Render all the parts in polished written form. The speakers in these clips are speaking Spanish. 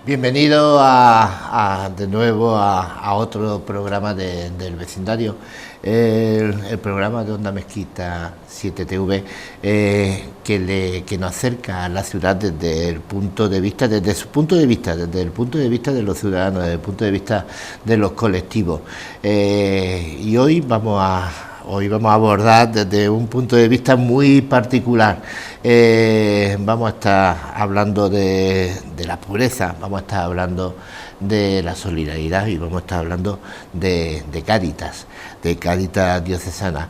Bienvenido de nuevo a otro programa del vecindario, el programa de Onda Mezquita 7TV, que nos acerca a la ciudad desde el punto de vista, desde su punto de vista, desde el punto de vista de los ciudadanos, desde el punto de vista de los colectivos. Y hoy vamos a abordar desde un punto de vista muy particular. Vamos a estar hablando de la pobreza, vamos a estar hablando de la solidaridad y vamos a estar hablando de Cáritas diocesana.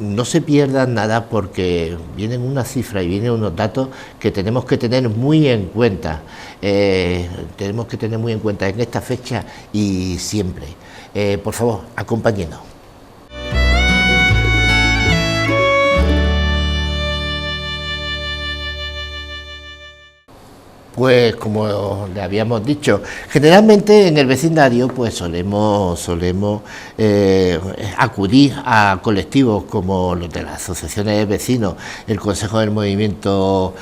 No se pierdan nada porque vienen unas cifras y vienen unos datos que tenemos que tener muy en cuenta. Tenemos que tener muy en cuenta en esta fecha y siempre. Por favor, acompáñenos. Pues como le habíamos dicho, generalmente en el vecindario pues solemos acudir a colectivos como los de las asociaciones de vecinos, el Consejo del Movimiento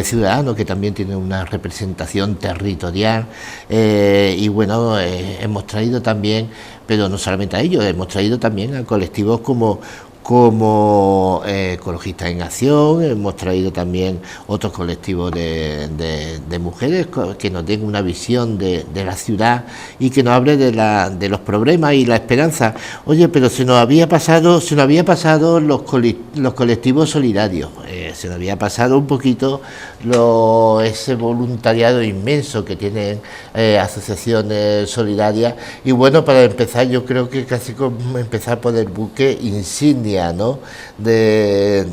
Ciudadano, que también tiene una representación territorial, y bueno, hemos traído también, pero no solamente a ellos, hemos traído también a colectivos como Ecologistas en Acción, hemos traído también otros colectivos de mujeres que nos den una visión de la ciudad y que nos hable de los problemas y la esperanza. Oye, pero se nos había pasado los colectivos solidarios, se nos había pasado un poquito ese voluntariado inmenso que tienen asociaciones solidarias. Y bueno, para empezar, yo creo que casi como empezar por el buque insignia, ¿no?, de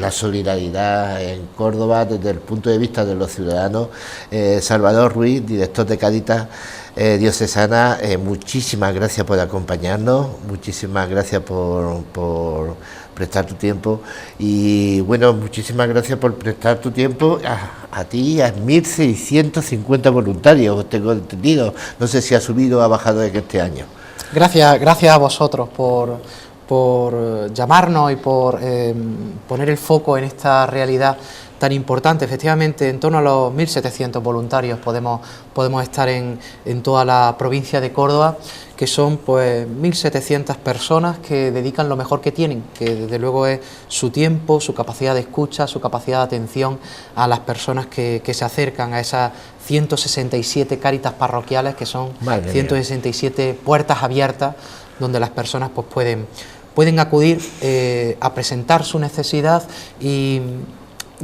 la solidaridad en Córdoba desde el punto de vista de los ciudadanos. Salvador Ruiz, director de Cáritas diocesana, muchísimas gracias por acompañarnos, muchísimas gracias por prestar tu tiempo y bueno, muchísimas gracias por prestar tu tiempo a ti y a 1.650 voluntarios, tengo entendido. No sé si ha subido o ha bajado en este año. Gracias a vosotros por llamarnos y por poner el foco en esta realidad tan importante. Efectivamente, en torno a los 1.700 voluntarios podemos estar en toda la provincia de Córdoba, que son pues 1.700 personas que dedican lo mejor que tienen, que desde luego es su tiempo, su capacidad de escucha, su capacidad de atención a las personas que se acercan a esas 167 cáritas parroquiales, que son 167 puertas abiertas donde las personas pues pueden acudir a presentar su necesidad y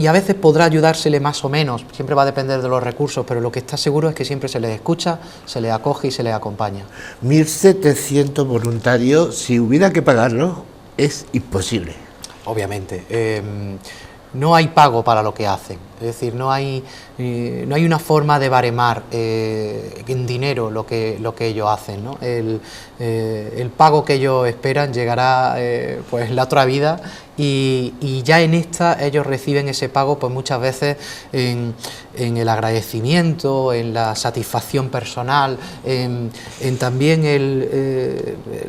a veces podrá ayudársele más o menos, siempre va a depender de los recursos, pero lo que está seguro es que siempre se les escucha, se les acoge y se les acompaña. 1.700 voluntarios, si hubiera que pagarlo, es imposible. Obviamente, no hay pago para lo que hacen, es decir, no hay una forma de baremar en dinero lo que ellos hacen, ¿no? El pago que ellos esperan llegará pues la otra vida y ya en esta ellos reciben ese pago pues muchas veces en el agradecimiento, en la satisfacción personal, en también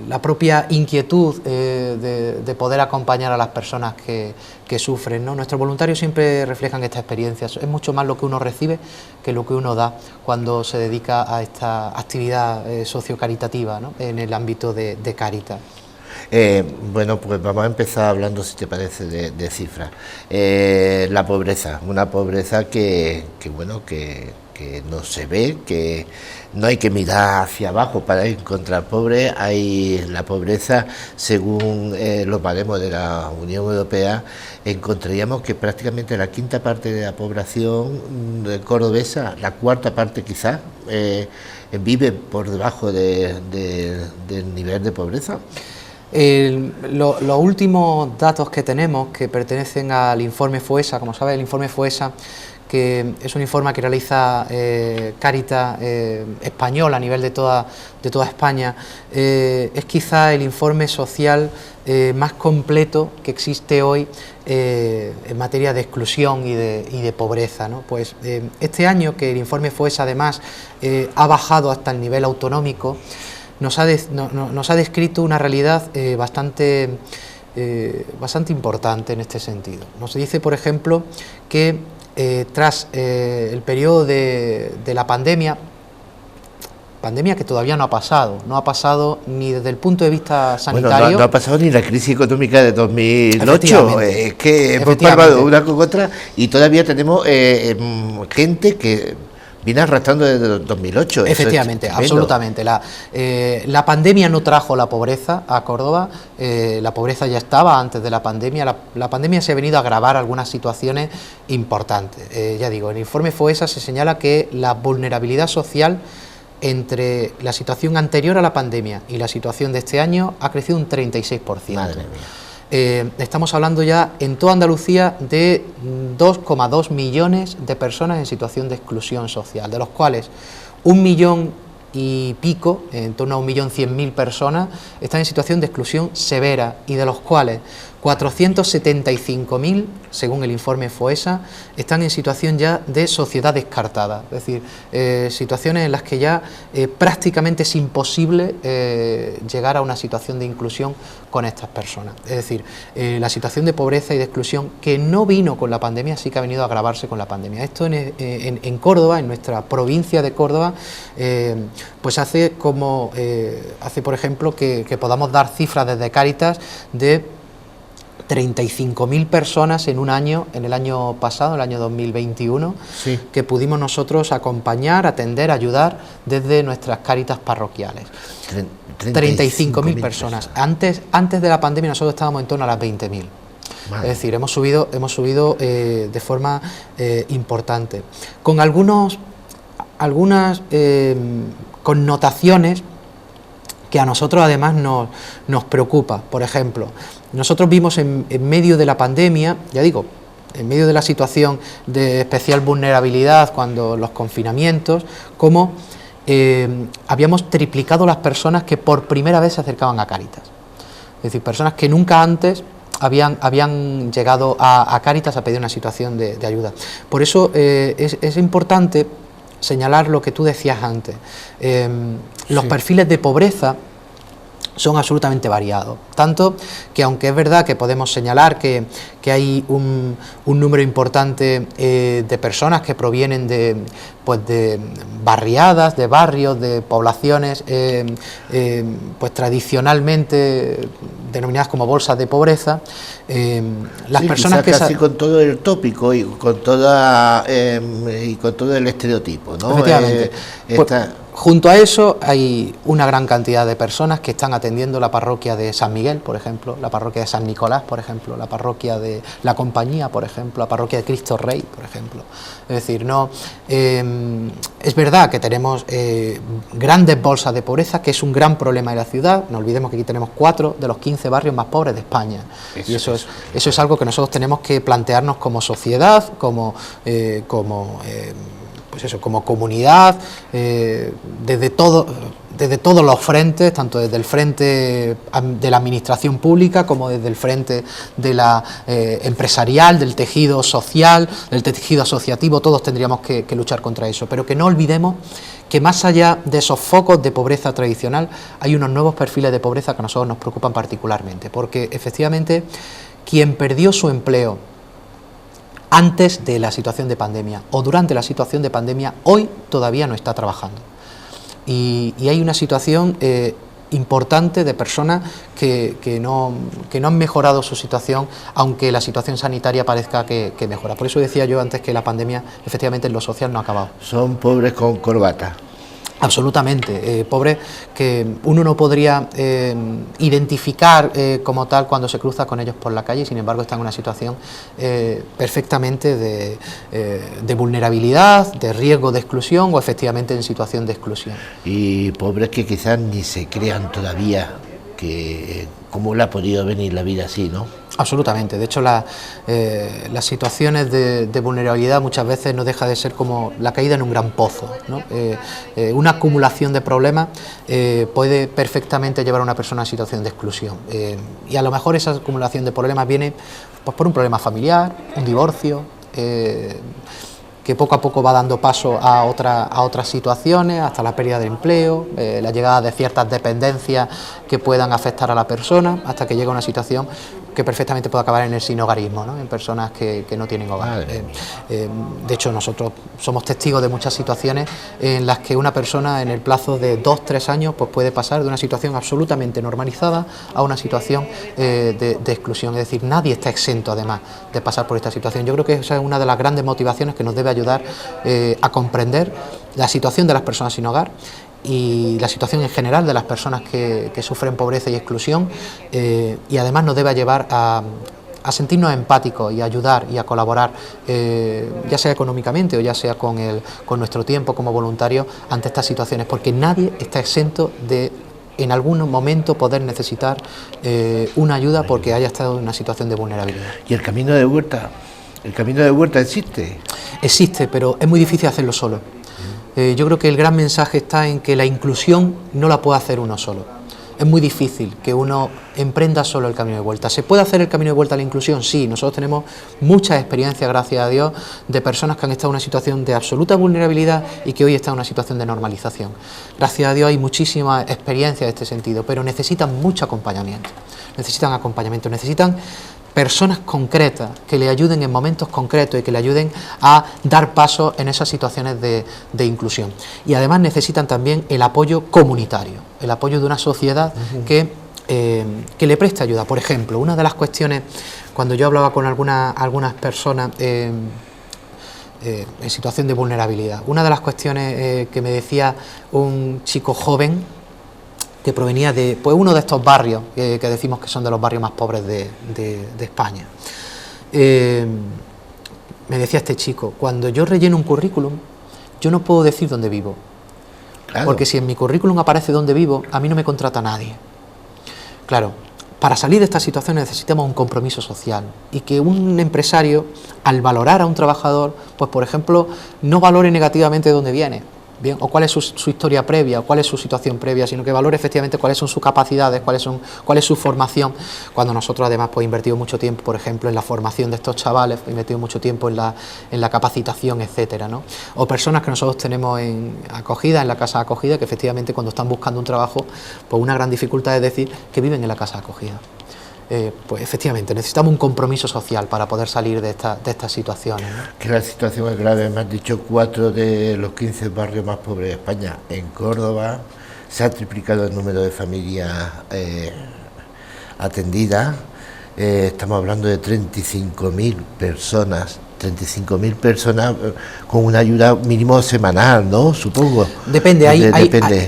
la propia inquietud de poder acompañar a las personas que sufren, ¿no? Nuestros voluntarios siempre reflejan esta experiencia, es mucho más lo que uno recibe que lo que uno da cuando se dedica a esta actividad sociocaritativa, ¿no?, en el ámbito de Cáritas. Bueno, pues vamos a empezar hablando, si te parece, de cifras. La pobreza, una pobreza que no se ve, que no hay que mirar hacia abajo para encontrar pobre. Hay la pobreza, según los baremos de la Unión Europea, encontraríamos que prácticamente la quinta parte de la población cordobesa, la cuarta parte quizás, vive por debajo del nivel de pobreza. Los últimos datos que tenemos, que pertenecen al informe FOESA, como sabes, el informe FOESA, que es un informe que realiza Cáritas español a nivel de toda España, es quizá el informe social más completo que existe hoy en materia de exclusión y de pobreza, ¿no? Pues este año, que el informe FOESA además ha bajado hasta el nivel autonómico, nos ha descrito una realidad bastante importante en este sentido. Nos dice, por ejemplo, que tras el periodo de la pandemia que todavía no ha pasado ni desde el punto de vista sanitario. Bueno, no ha pasado ni la crisis económica de 2008, es que hemos palmado una con otra y todavía tenemos gente que viene arrastrando desde 2008. Efectivamente, absolutamente. La pandemia no trajo la pobreza a Córdoba, la pobreza ya estaba antes de la pandemia, la pandemia se ha venido a agravar algunas situaciones importantes. Ya digo, en el informe FOESA se señala que la vulnerabilidad social entre la situación anterior a la pandemia y la situación de este año ha crecido un 36%. Madre mía. Estamos hablando ya en toda Andalucía de 2,2 millones de personas en situación de exclusión social, de los cuales 1 millón y pico, en torno a 1.100.000 personas, están en situación de exclusión severa y de los cuales 475.000, según el informe FOESA, están en situación ya de sociedad descartada, es decir, situaciones en las que ya prácticamente es imposible llegar a una situación de inclusión con estas personas. Es decir, la situación de pobreza y de exclusión que no vino con la pandemia, sí que ha venido a agravarse con la pandemia. Esto en Córdoba, en nuestra provincia de Córdoba, pues hace, por ejemplo, que podamos dar cifras desde Cáritas de 35.000 personas en un año, en el año pasado, el año 2021, sí, que pudimos nosotros acompañar, atender, ayudar desde nuestras Cáritas parroquiales. 35.000 personas. Antes de la pandemia nosotros estábamos en torno a las 20.000. Es decir, hemos subido de forma importante, con algunas connotaciones que a nosotros además nos preocupa. Por ejemplo, nosotros vimos en medio de la pandemia, ya digo, en medio de la situación de especial vulnerabilidad, cuando los confinamientos, cómo habíamos triplicado las personas que por primera vez se acercaban a Cáritas. Es decir, personas que nunca antes habían llegado a Cáritas a pedir una situación de ayuda. Por eso es importante señalar lo que tú decías antes. Los perfiles de pobreza son absolutamente variados, tanto que aunque es verdad que podemos señalar que hay un número importante de personas que provienen de barriadas, de barrios, de poblaciones pues tradicionalmente denominadas como bolsas de pobreza, las personas que casi con todo el tópico y con todo el estereotipo, ¿no? Efectivamente. Junto a eso hay una gran cantidad de personas que están atendiendo la parroquia de San Miguel, por ejemplo, la parroquia de San Nicolás, por ejemplo, la parroquia de la Compañía, por ejemplo, la parroquia de Cristo Rey, por ejemplo. Es decir, es verdad que tenemos grandes bolsas de pobreza, que es un gran problema de la ciudad. No olvidemos que aquí tenemos 4 de los 15 barrios más pobres de España. Y eso es algo que nosotros tenemos que plantearnos como sociedad, como comunidad, desde todos los frentes, tanto desde el frente de la administración pública como desde el frente de la empresarial, del tejido social, del tejido asociativo. Todos tendríamos que luchar contra eso, pero que no olvidemos que más allá de esos focos de pobreza tradicional hay unos nuevos perfiles de pobreza que a nosotros nos preocupan particularmente, porque efectivamente quien perdió su empleo antes de la situación de pandemia o durante la situación de pandemia, hoy todavía no está trabajando. Y hay una situación importante de personas que no han mejorado su situación, aunque la situación sanitaria parezca que mejora. Por eso decía yo antes que la pandemia, efectivamente, en lo social no ha acabado. Son pobres con corbata. Absolutamente, pobres que uno no podría identificar como tal cuando se cruza con ellos por la calle, sin embargo están en una situación perfectamente de vulnerabilidad, de riesgo de exclusión o efectivamente en situación de exclusión. Y pobres que quizás ni se crean todavía que cómo le ha podido venir la vida así, ¿no? Absolutamente, de hecho las situaciones de vulnerabilidad muchas veces no deja de ser como la caída en un gran pozo, ¿no? Una acumulación de problemas puede perfectamente llevar a una persona a situación de exclusión, y a lo mejor esa acumulación de problemas viene pues, por un problema familiar, un divorcio, que poco a poco va dando paso a otras situaciones, hasta la pérdida de empleo, la llegada de ciertas dependencias que puedan afectar a la persona, hasta que llega una situación que perfectamente puede acabar en el sinhogarismo, ¿no? En personas que no tienen hogar. De hecho, nosotros somos testigos de muchas situaciones en las que una persona en el plazo de 2-3 años pues puede pasar de una situación absolutamente normalizada a una situación de exclusión. Es decir, nadie está exento además de pasar por esta situación. Yo creo que esa es una de las grandes motivaciones que nos debe ayudar a comprender la situación de las personas sin hogar y la situación en general de las personas que sufren pobreza y exclusión, y además nos debe llevar a sentirnos empáticos y a ayudar y a colaborar, ya sea económicamente o ya sea con nuestro tiempo como voluntarios ante estas situaciones, porque nadie está exento de en algún momento poder necesitar una ayuda porque haya estado en una situación de vulnerabilidad. ¿Y el camino de Huerta? ¿El camino de Huerta existe? Existe, pero es muy difícil hacerlo solo. Yo creo que el gran mensaje está en que la inclusión no la puede hacer uno solo. Es muy difícil que uno emprenda solo el camino de vuelta. ¿Se puede hacer el camino de vuelta a la inclusión? Sí, nosotros tenemos muchas experiencias, gracias a Dios, de personas que han estado en una situación de absoluta vulnerabilidad y que hoy están en una situación de normalización. Gracias a Dios hay muchísimas experiencias en este sentido, pero necesitan mucho acompañamiento. Necesitan personas concretas que le ayuden en momentos concretos y que le ayuden a dar paso en esas situaciones de inclusión. Y además necesitan también el apoyo comunitario, el apoyo de una sociedad que le preste ayuda. Por ejemplo, una de las cuestiones, cuando yo hablaba con algunas personas en situación de vulnerabilidad, una de las cuestiones que me decía un chico joven que provenía de uno de estos barrios que decimos que son de los barrios más pobres de España. Me decía este chico, cuando yo relleno un currículum, yo no puedo decir dónde vivo, claro, porque si en mi currículum aparece dónde vivo, a mí no me contrata nadie. Claro, para salir de esta situación necesitamos un compromiso social y que un empresario, al valorar a un trabajador, pues por ejemplo, no valore negativamente de dónde viene, bien, o cuál es su historia previa, o cuál es su situación previa, sino que valore efectivamente cuáles son sus capacidades, cuál es su formación. Cuando nosotros además pues invertimos mucho tiempo, por ejemplo, en la formación de estos chavales, invertimos mucho tiempo en la capacitación, etcétera, ¿no? O personas que nosotros tenemos en acogida, en la casa de acogida, que efectivamente cuando están buscando un trabajo, pues una gran dificultad es decir que viven en la casa de acogida. Pues efectivamente necesitamos un compromiso social para poder salir de estas situaciones, ¿no? Que la situación es grave. Me han dicho 4 de los 15 barrios más pobres de España. En Córdoba se ha triplicado el número de familias atendidas. Estamos hablando de 35.000 personas. 35.000 personas con una ayuda mínimo semanal, ¿no? Supongo. Depende,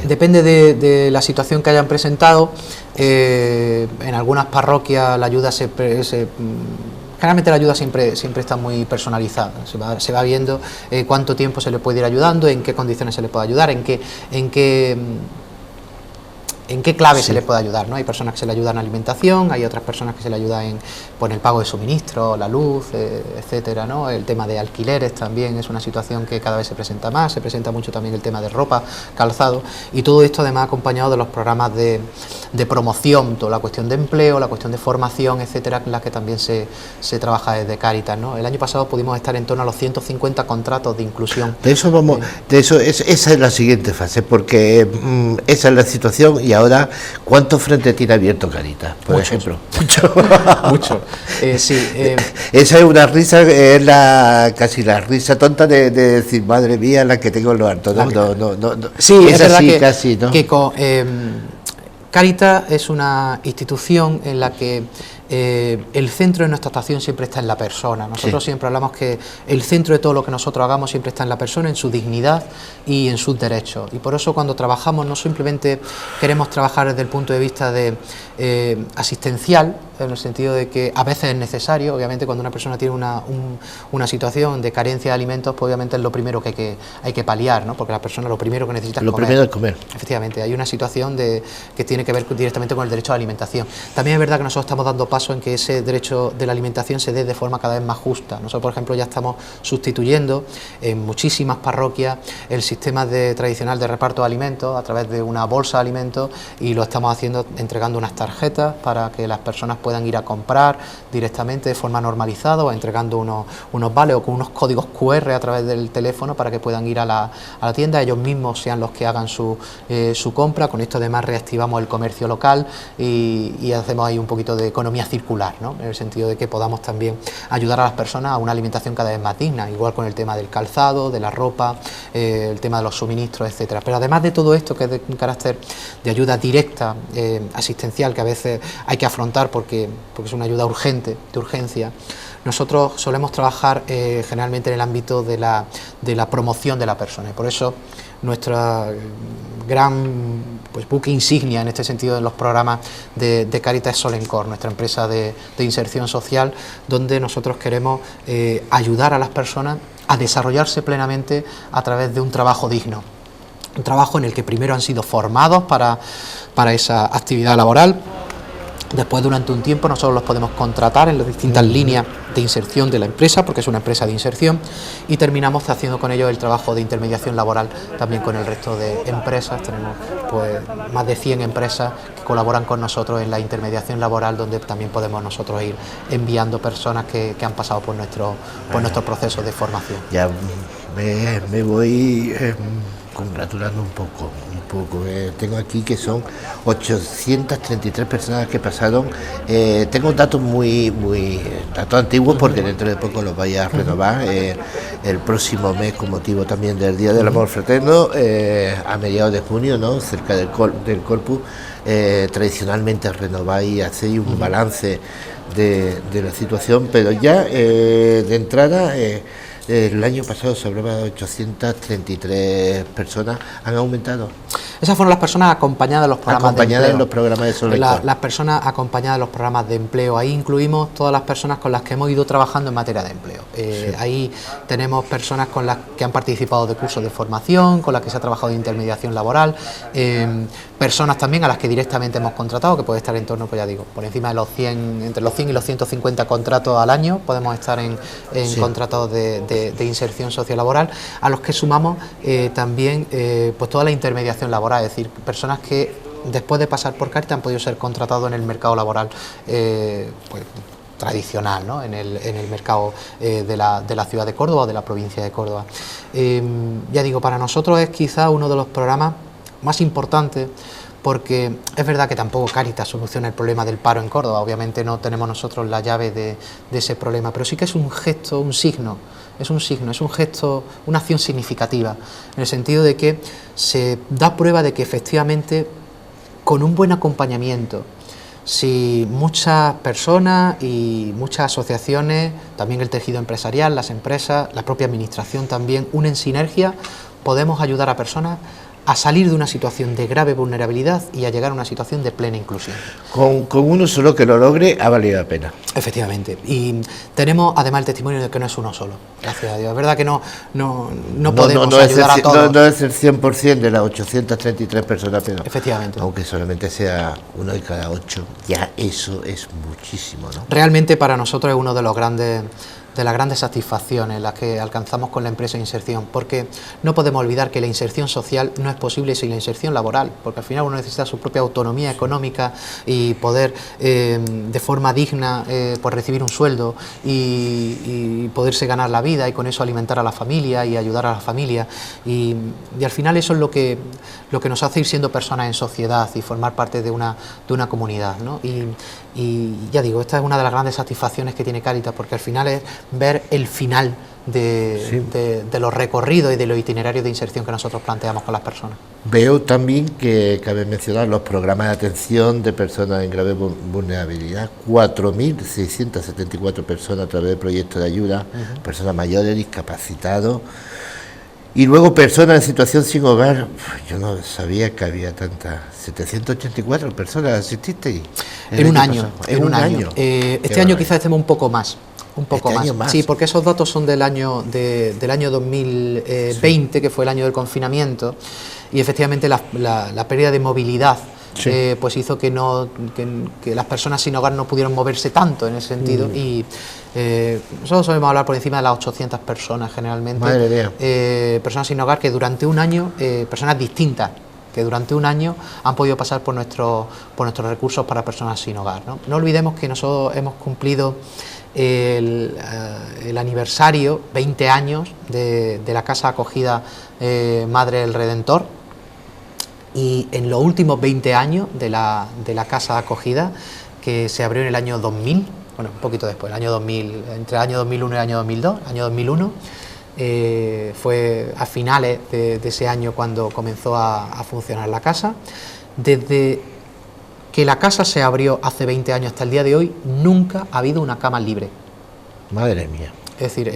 depende de la situación que hayan presentado. En algunas parroquias la ayuda generalmente la ayuda siempre está muy personalizada. Se va viendo cuánto tiempo se le puede ir ayudando, en qué condiciones se le puede ayudar, en qué clave se le puede ayudar, ¿no? Hay personas que se le ayudan en alimentación, hay otras personas que se le ayudan por el pago de suministro, la luz, etcétera, ¿no? El tema de alquileres también es una situación que cada vez se presenta más, se presenta mucho también el tema de ropa, calzado, y todo esto además acompañado de los programas de promoción, toda la cuestión de empleo, la cuestión de formación, etcétera, en la que también se trabaja desde Cáritas, ¿no? El año pasado pudimos estar en torno a los 150 contratos de inclusión. Esa es la siguiente fase, porque esa es la situación. Y ahora, ¿cuántos frentes tiene abierto Cáritas, por ejemplo? Mucho. Esa es una risa, es casi la risa tonta de decir, madre mía, la que tengo en lo alto. No. Sí, es verdad así, casi, ¿no? Cáritas es una institución en la que el centro de nuestra actuación siempre está en la persona. Nosotros siempre hablamos que el centro de todo lo que nosotros hagamos siempre está en la persona, en su dignidad y en sus derechos. Y por eso cuando trabajamos no simplemente queremos trabajar desde el punto de vista de asistencial, en el sentido de que a veces es necesario, obviamente cuando una persona tiene una situación de carencia de alimentos, pues obviamente es lo primero que hay que paliar, ¿no? Porque la persona lo primero que necesita es comer. Lo primero es comer. Efectivamente, hay una situación que tiene que ver directamente con el derecho a la alimentación. También es verdad que nosotros estamos dando paso en que ese derecho de la alimentación se dé de forma cada vez más justa. Nosotros, por ejemplo, ya estamos sustituyendo en muchísimas parroquias el sistema tradicional de reparto de alimentos a través de una bolsa de alimentos, y lo estamos haciendo entregando unas tarjetas para que las personas puedan ir a comprar directamente de forma normalizada, o entregando unos vales o con unos códigos QR a través del teléfono para que puedan ir a la tienda, ellos mismos sean los que hagan su compra. Con esto además reactivamos el comercio local y hacemos ahí un poquito de economía circular, ¿no? En el sentido de que podamos también ayudar a las personas a una alimentación cada vez más digna, igual con el tema del calzado, de la ropa, el tema de los suministros, etcétera. Pero además de todo esto, que es de un carácter de ayuda directa, asistencial, que a veces hay que afrontar porque es una ayuda urgente, de urgencia, nosotros solemos trabajar generalmente en el ámbito de la promoción de la persona, y por eso nuestra gran buque insignia en este sentido en los programas de Cáritas es Solencor, nuestra empresa de inserción social, donde nosotros queremos ayudar a las personas a desarrollarse plenamente a través de un trabajo digno, un trabajo en el que primero han sido formados para esa actividad laboral. Después, durante un tiempo, nosotros los podemos contratar en las distintas líneas de inserción de la empresa, porque es una empresa de inserción, y terminamos haciendo con ellos el trabajo de intermediación laboral también con el resto de empresas. Tenemos pues más de 100 empresas que colaboran con nosotros en la intermediación laboral, donde también podemos nosotros ir enviando personas que han pasado por nuestro proceso de formación. Ya me voy congratulando un poco. Tengo aquí que son 833 personas que pasaron. Tengo datos datos antiguos, porque dentro de poco los vaya a renovar el próximo mes, con motivo también del Día del Amor Fraterno, a mediados de junio, ¿no? Cerca del Corpus. Tradicionalmente renováis y hacéis un balance de la situación, pero ya de entrada el año pasado se hablaba de 833 personas. ¿Han aumentado? Esas fueron las personas acompañadas en los programas de empleo. En los programas de Solencor. Las personas acompañadas en los programas de empleo. Ahí incluimos todas las personas con las que hemos ido trabajando en materia de empleo. Sí. Ahí tenemos personas con las que han participado de cursos de formación, con las que se ha trabajado de intermediación laboral, personas también a las que directamente hemos contratado, que puede estar en torno, pues ya digo, por encima de los 100, entre los 100 y los 150 contratos al año, podemos estar en sí, contratos de inserción sociolaboral, a los que sumamos también pues toda la intermediación laboral, es decir, personas que después de pasar por Cáritas han podido ser contratados en el mercado laboral pues tradicional, ¿no? en el mercado de la ciudad de Córdoba o de la provincia de Córdoba. Ya digo, para nosotros es quizá uno de los programas más importantes, porque es verdad que tampoco Cáritas soluciona el problema del paro en Córdoba, obviamente no tenemos nosotros la llave de ese problema, pero sí que es un gesto, un signo, es un gesto, una acción significativa, en el sentido de que se da prueba de que efectivamente con un buen acompañamiento, si muchas personas y muchas asociaciones, también el tejido empresarial, las empresas, la propia administración también unen sinergia, podemos ayudar a personas a salir de una situación de grave vulnerabilidad y a llegar a una situación de plena inclusión. Con uno solo que lo logre ha valido la pena. Efectivamente, y tenemos además el testimonio de que no es uno solo, gracias a Dios. Es verdad que no podemos ayudar a todos. No es el 100% de las 833 personas, pero efectivamente, aunque solamente sea uno de cada 8, ya eso es muchísimo, ¿no? Realmente para nosotros es uno de las grandes satisfacciones las que alcanzamos con la empresa de inserción, porque no podemos olvidar que la inserción social no es posible sin la inserción laboral, porque al final uno necesita su propia autonomía económica y poder de forma digna pues recibir un sueldo y poderse ganar la vida y con eso alimentar a la familia y ayudar a la familia y al final eso es lo que nos hace ir siendo personas en sociedad y formar parte de una comunidad, ¿no? Y ya digo, esta es una de las grandes satisfacciones que tiene Cáritas, porque al final es ver el final de los recorridos y de los itinerarios de inserción que nosotros planteamos con las personas. Veo también que cabe mencionar los programas de atención de personas en grave vulnerabilidad, 4.674 personas a través de proyectos de ayuda, personas mayores, discapacitados, y luego personas en situación sin hogar. Yo no sabía que había tantas, 784 personas asististeis. En un año. Este año quizás estemos un poco más. Sí, porque esos datos son del año 2020, sí, que fue el año del confinamiento, y efectivamente la pérdida de movilidad sí, pues hizo que las personas sin hogar no pudieron moverse tanto en ese sentido y nosotros solemos hablar por encima de las 800 personas generalmente. Madre mía. Personas sin hogar que durante un año, personas distintas, que durante un año han podido pasar por nuestros recursos para personas sin hogar, ¿no? No olvidemos que nosotros hemos cumplido el aniversario, 20 años de la casa acogida Madre del Redentor, y en los últimos 20 años de la casa acogida que se abrió en el año 2000, bueno, un poquito después, el año 2000, entre el año 2001 y el año 2002, año 2001. Fue a finales de ese año cuando comenzó a funcionar la casa. Desde que la casa se abrió hace 20 años hasta el día de hoy, nunca ha habido una cama libre. Madre mía. Es decir,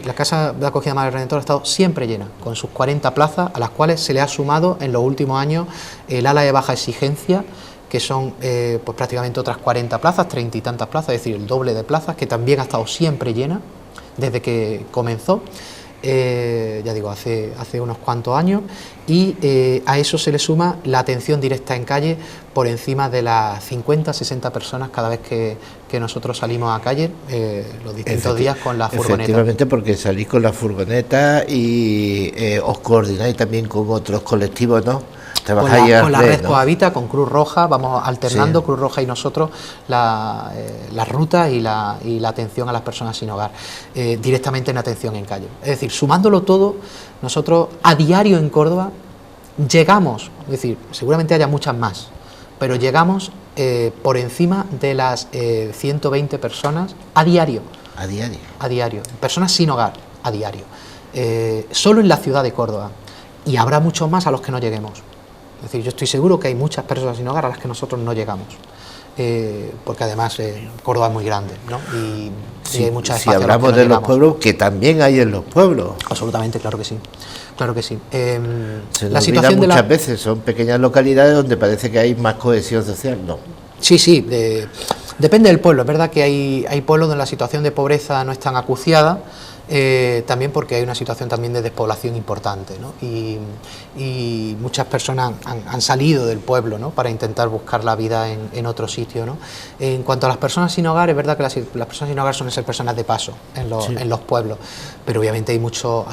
la casa de acogida Madre Redentora ha estado siempre llena, con sus 40 plazas, a las cuales se le ha sumado en los últimos años el ala de baja exigencia, que son pues prácticamente otras 40 plazas, 30 y tantas plazas, es decir, el doble de plazas, que también ha estado siempre llena desde que comenzó, ya digo, hace unos cuantos años, y a eso se le suma la atención directa en calle por encima de las 50, 60 personas cada vez que nosotros salimos a calle los distintos días con la furgoneta. Efectivamente, porque salís con la furgoneta y os coordináis también con otros colectivos, ¿no? Con la red Cohabita, con Cruz Roja, vamos alternando, sí. Cruz Roja y nosotros, las rutas y la atención a las personas sin hogar, directamente en atención en calle. Es decir, sumándolo todo, nosotros a diario en Córdoba llegamos, es decir, seguramente haya muchas más, pero llegamos por encima de las 120 personas a diario. A diario. A diario. Personas sin hogar, a diario. Solo en la ciudad de Córdoba. Y habrá muchos más a los que no lleguemos. Es decir, yo estoy seguro que hay muchas personas sin hogar a las que nosotros no llegamos, porque además Córdoba es muy grande, ¿no? Y hay muchas espacios. Si hablamos de los pueblos, que también hay en los pueblos. Absolutamente, claro que sí. Claro que sí. Se nos olvida muchas veces, son pequeñas localidades donde parece que hay más cohesión social, ¿no? Sí, sí, depende del pueblo. Es verdad que hay pueblos donde la situación de pobreza no es tan acuciada, también porque hay una situación también de despoblación importante, ¿no? Y muchas personas han salido del pueblo, ¿no?, para intentar buscar la vida en otro sitio, ¿no? En cuanto a las personas sin hogar, es verdad que las personas sin hogar suelen ser personas de paso en los pueblos, pero obviamente hay muchos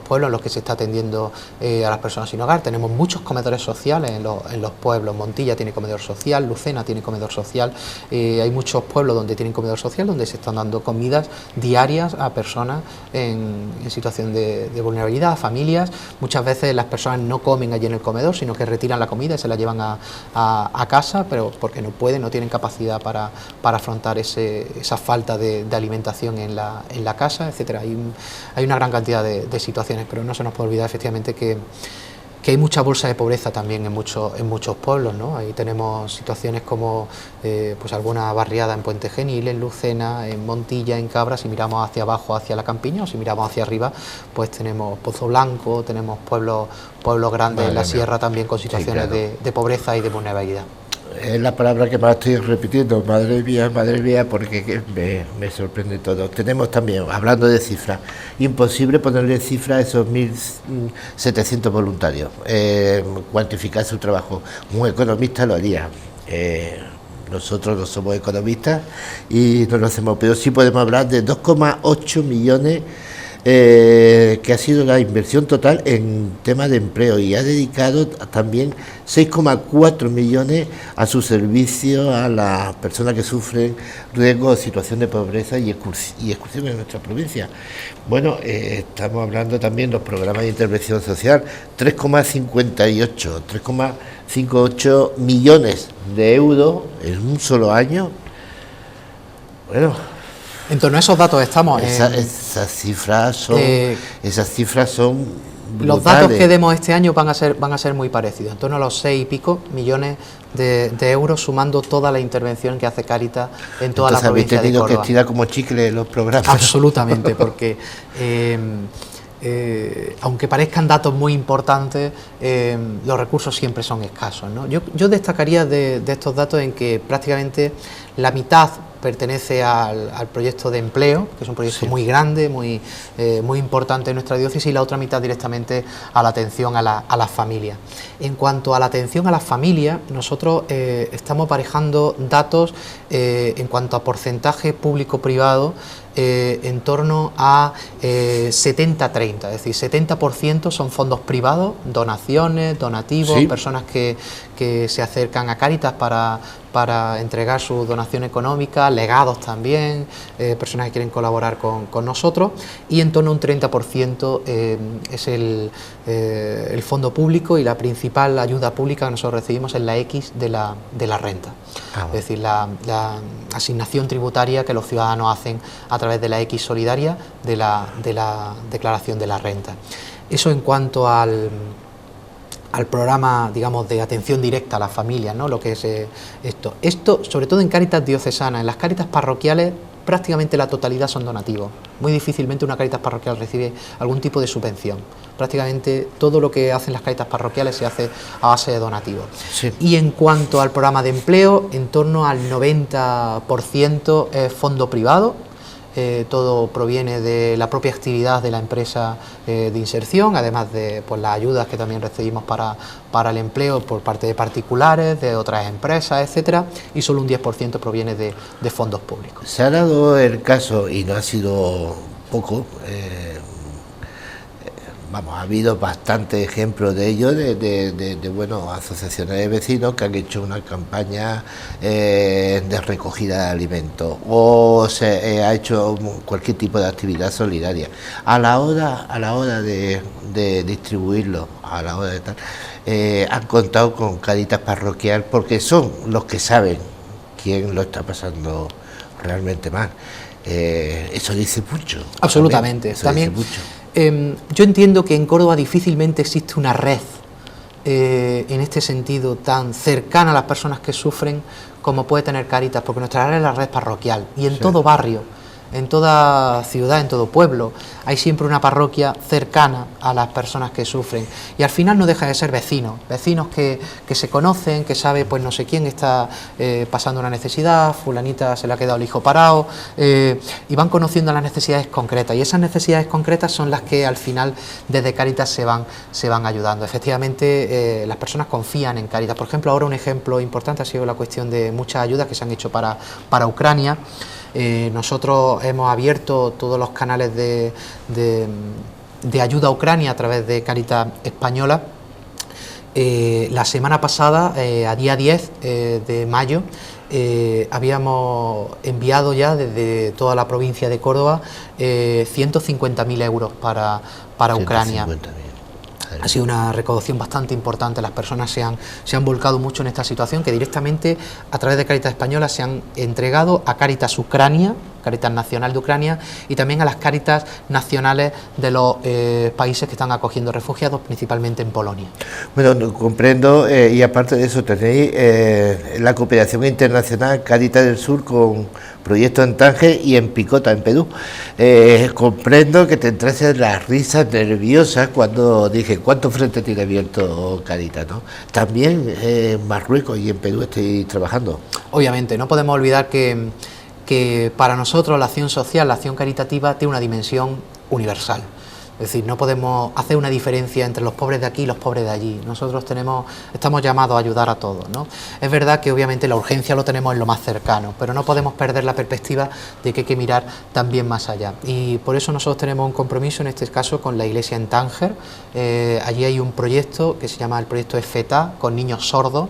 pueblos en los que se está atendiendo a las personas sin hogar. Tenemos muchos comedores sociales en los pueblos. Montilla tiene comedor social, Lucena tiene comedor social, hay muchos pueblos donde tienen comedor social, donde se están dando comidas diarias a personas en situación de vulnerabilidad, a familias. Muchas veces las personas no comen allí en el comedor, sino que retiran la comida y se la llevan a casa, pero porque no pueden, no tienen capacidad para afrontar esa falta de alimentación en la casa, etcétera. Hay una gran cantidad de situaciones, pero no se nos puede olvidar efectivamente que hay mucha bolsa de pobreza también en muchos pueblos, ¿no? Ahí tenemos situaciones como pues alguna barriada en Puente Genil, en Lucena, en Montilla, en Cabra. Si miramos hacia abajo, hacia la Campiña, o si miramos hacia arriba, pues tenemos Pozo Blanco, tenemos pueblos grandes en la sierra también con situaciones, sí, claro, de pobreza y de vulnerabilidad. Es la palabra que más estoy repitiendo, madre mía, porque me sorprende todo. Tenemos también, hablando de cifras, imposible ponerle cifra a esos 1.700 voluntarios, cuantificar su trabajo. Un economista lo haría. Nosotros no somos economistas y no lo hacemos, pero sí podemos hablar de 2,8 millones que ha sido la inversión total en temas de empleo, y ha dedicado también 6,4 millones a su servicio a las personas que sufren riesgo de situación de pobreza y exclusión en nuestra provincia. Bueno, estamos hablando también de los programas de intervención social, 3,58 millones de euros en un solo año. Bueno, en torno a esos datos estamos. Esas cifras son brutales. Los datos que demos este año van a ser muy parecidos, en torno a los 6 y pico millones de euros, sumando toda la intervención que hace Cáritas en toda la provincia de Córdoba. Habéis tenido que estirar como chicle los programas. Absolutamente, porque aunque parezcan datos muy importantes, los recursos siempre son escasos, ¿no? Yo destacaría de estos datos en que prácticamente la mitad pertenece al proyecto de empleo, que es un proyecto, sí, muy grande, muy importante en nuestra diócesis, y la otra mitad directamente a la atención a las familias. En cuanto a la atención a las familias, nosotros estamos aparejando datos en cuanto a porcentaje público-privado en torno a 70-30, es decir, 70% son fondos privados, donaciones, donativos, sí, personas que se acercan a Cáritas para entregar su donación económica, legados también, personas que quieren colaborar con nosotros, y en torno a un 30% es el fondo público, y la principal ayuda pública que nosotros recibimos es la X de la renta. Es decir, la asignación tributaria que los ciudadanos hacen a través de la X solidaria de la declaración de la renta. Eso en cuanto al programa, digamos, de atención directa a las familias, ¿no? Lo que es esto. Esto, sobre todo en Cáritas diocesanas, en las Cáritas parroquiales, prácticamente la totalidad son donativos. Muy difícilmente una Cáritas parroquial recibe algún tipo de subvención. Prácticamente todo lo que hacen las Cáritas parroquiales se hace a base de donativos. Sí. Y en cuanto al programa de empleo, en torno al 90% es fondo privado. Todo proviene de la propia actividad de la empresa de inserción, además de pues, las ayudas que también recibimos para el empleo por parte de particulares, de otras empresas, etcétera, y solo un 10% proviene de fondos públicos. Se ha dado el caso, y no ha sido poco, ha habido bastantes ejemplos de ello, bueno, asociaciones de vecinos que han hecho una campaña de recogida de alimentos o se ha hecho cualquier tipo de actividad solidaria. A la hora de distribuirlo, a la hora de tal, han contado con Cáritas parroquial porque son los que saben quién lo está pasando realmente mal. Eso dice mucho. Absolutamente. También dice mucho. Yo entiendo que en Córdoba difícilmente existe una red en este sentido tan cercana a las personas que sufren como puede tener Cáritas, porque nuestra red es la red parroquial y en todo barrio, en toda ciudad, en todo pueblo, hay siempre una parroquia cercana a las personas que sufren y al final no deja de ser vecinos que se conocen, que sabe pues no sé quién está pasando una necesidad, fulanita se le ha quedado el hijo parado y van conociendo las necesidades concretas y esas necesidades concretas son las que al final desde Cáritas se van ayudando. Efectivamente las personas confían en Cáritas. Por ejemplo, ahora un ejemplo importante ha sido la cuestión de muchas ayudas que se han hecho para Ucrania. Nosotros hemos abierto todos los canales de ayuda a Ucrania a través de Cáritas Española. La semana pasada, a día 10 de mayo, habíamos enviado ya desde toda la provincia de Córdoba 150.000 euros para Ucrania. Ha sido una recaudación bastante importante, las personas se han volcado mucho en esta situación, que directamente a través de Cáritas Española se han entregado a Cáritas Ucrania, Cáritas Nacional de Ucrania, y también a las Cáritas nacionales de los países que están acogiendo refugiados, principalmente en Polonia. Bueno, comprendo, y aparte de eso tenéis la cooperación internacional Cáritas del Sur con proyectos en Tánger y en Picota, en Perú. Comprendo que te entraste las risas nerviosas cuando dije cuánto frente tiene abierto Cáritas, ¿no? También en Marruecos y en Perú estáis trabajando. Obviamente, no podemos olvidar que para nosotros la acción social, la acción caritativa tiene una dimensión universal. Es decir, no podemos hacer una diferencia entre los pobres de aquí y los pobres de allí. Nosotros estamos llamados a ayudar a todos, ¿no? Es verdad que obviamente la urgencia lo tenemos en lo más cercano, pero no podemos perder la perspectiva de que hay que mirar también más allá. Y por eso nosotros tenemos un compromiso, en este caso, con la iglesia en Tánger. Allí hay un proyecto que se llama el proyecto EFETA, con niños sordos,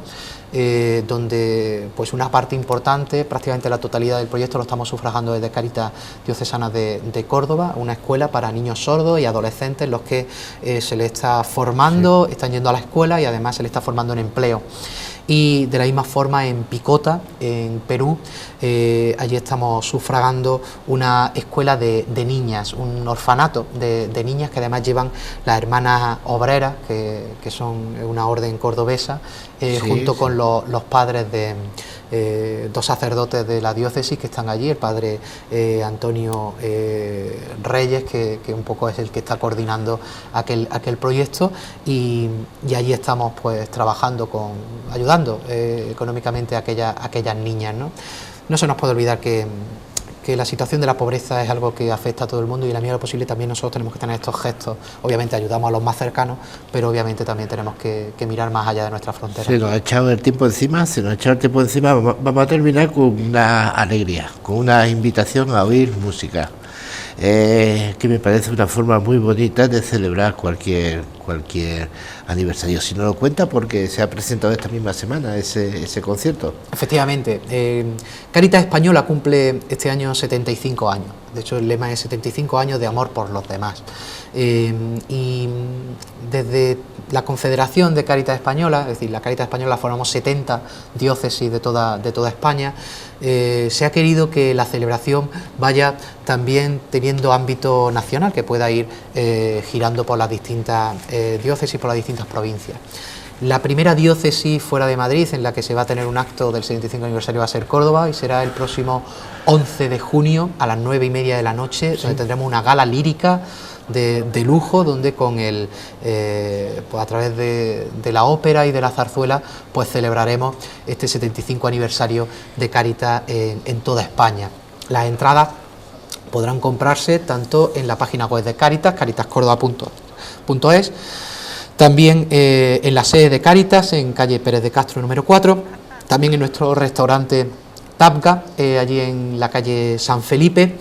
donde pues una parte importante, prácticamente la totalidad del proyecto lo estamos sufragando desde Cáritas Diocesanas de Córdoba, una escuela para niños sordos y adolescentes, los que se les está formando, están yendo a la escuela y además se les está formando en empleo. Y de la misma forma en Picota, en Perú, allí estamos sufragando una escuela de niñas, un orfanato de niñas que además llevan las hermanas obreras, que son una orden cordobesa, junto con los padres de dos sacerdotes de la diócesis que están allí, el padre Antonio Reyes, que un poco es el que está coordinando aquel proyecto, y allí estamos pues trabajando ayudando económicamente a aquellas niñas, ¿no? No se nos puede olvidar que la situación de la pobreza es algo que afecta a todo el mundo y en la medida de lo posible también nosotros tenemos que tener estos gestos. Obviamente ayudamos a los más cercanos, pero obviamente también tenemos que mirar más allá de nuestras fronteras. Se nos ha echado el tiempo encima, vamos a terminar con una alegría, con una invitación a oír música, que me parece una forma muy bonita de celebrar cualquier cualquier aniversario. Si no lo cuenta, porque se ha presentado esta misma semana ese concierto. Efectivamente, Cáritas Española cumple este año 75 años. De hecho, el lema es 75 años de amor por los demás. Y desde la Confederación de Cáritas Española, es decir, la Cáritas Española formamos 70 diócesis de toda España, se ha querido que la celebración vaya también teniendo ámbito nacional, que pueda ir girando por las distintas diócesis, por las distintas provincias. La primera diócesis fuera de Madrid en la que se va a tener un acto del 75 aniversario va a ser Córdoba, y será el próximo 11 de junio a las 9:30 de la noche, donde tendremos una gala lírica de lujo, donde con pues a través de la ópera y de la zarzuela pues celebraremos este 75 aniversario de Cáritas en toda España. Las entradas podrán comprarse tanto en la página web de Cáritas, caritascordoba.es, también en la sede de Cáritas, en calle Pérez de Castro número 4, también en nuestro restaurante Tapga, allí en la calle San Felipe,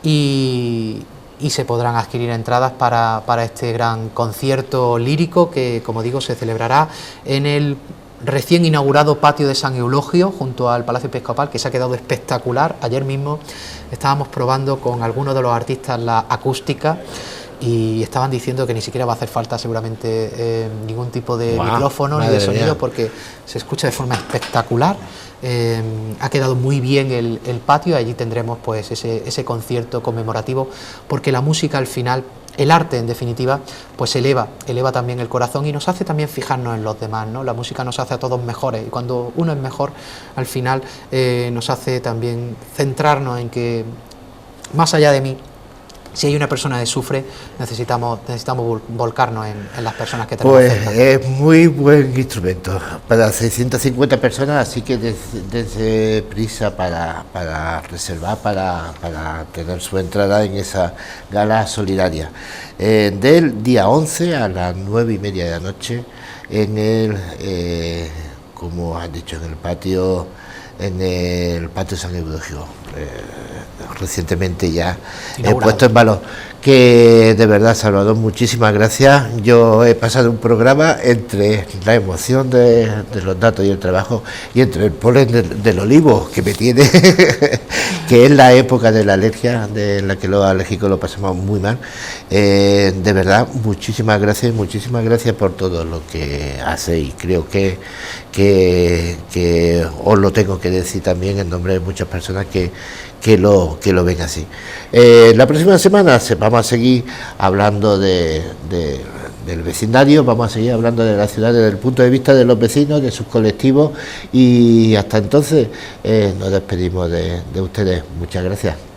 y se podrán adquirir entradas para este gran concierto lírico que, como digo, se celebrará en el recién inaugurado patio de San Eulogio, junto al Palacio Episcopal, que se ha quedado espectacular. Ayer mismo estábamos probando con algunos de los artistas la acústica y estaban diciendo que ni siquiera va a hacer falta seguramente ningún tipo de micrófono ni de sonido, porque se escucha de forma espectacular. Ha quedado muy bien el patio, allí tendremos pues ese concierto conmemorativo, porque la música al final, el arte en definitiva, pues eleva también el corazón y nos hace también fijarnos en los demás, ¿no? La música nos hace a todos mejores, y cuando uno es mejor, al final nos hace también centrarnos en que más allá de mí, si hay una persona que sufre, necesitamos volcarnos en las personas que tenemos cerca. Es muy buen instrumento para 650 personas, así que desde prisa para reservar, para tener su entrada en esa gala solidaria. Del día 11 a las 9:30 de la noche, en el, como han dicho, en el patio San Eulogio. Recientemente ya he puesto en valor, que de verdad, Salvador, muchísimas gracias. Yo he pasado un programa entre la emoción de los datos y el trabajo, y entre el polen del olivo que me tiene que es la época de la alergia, de la que los alérgicos lo pasamos muy mal. De verdad, muchísimas gracias por todo lo que hacéis. Creo que os lo tengo que decir también en nombre de muchas personas que lo ven así. La próxima semana vamos a seguir hablando del vecindario, vamos a seguir hablando de la ciudad desde el punto de vista de los vecinos, de sus colectivos, y hasta entonces nos despedimos de ustedes. Muchas gracias.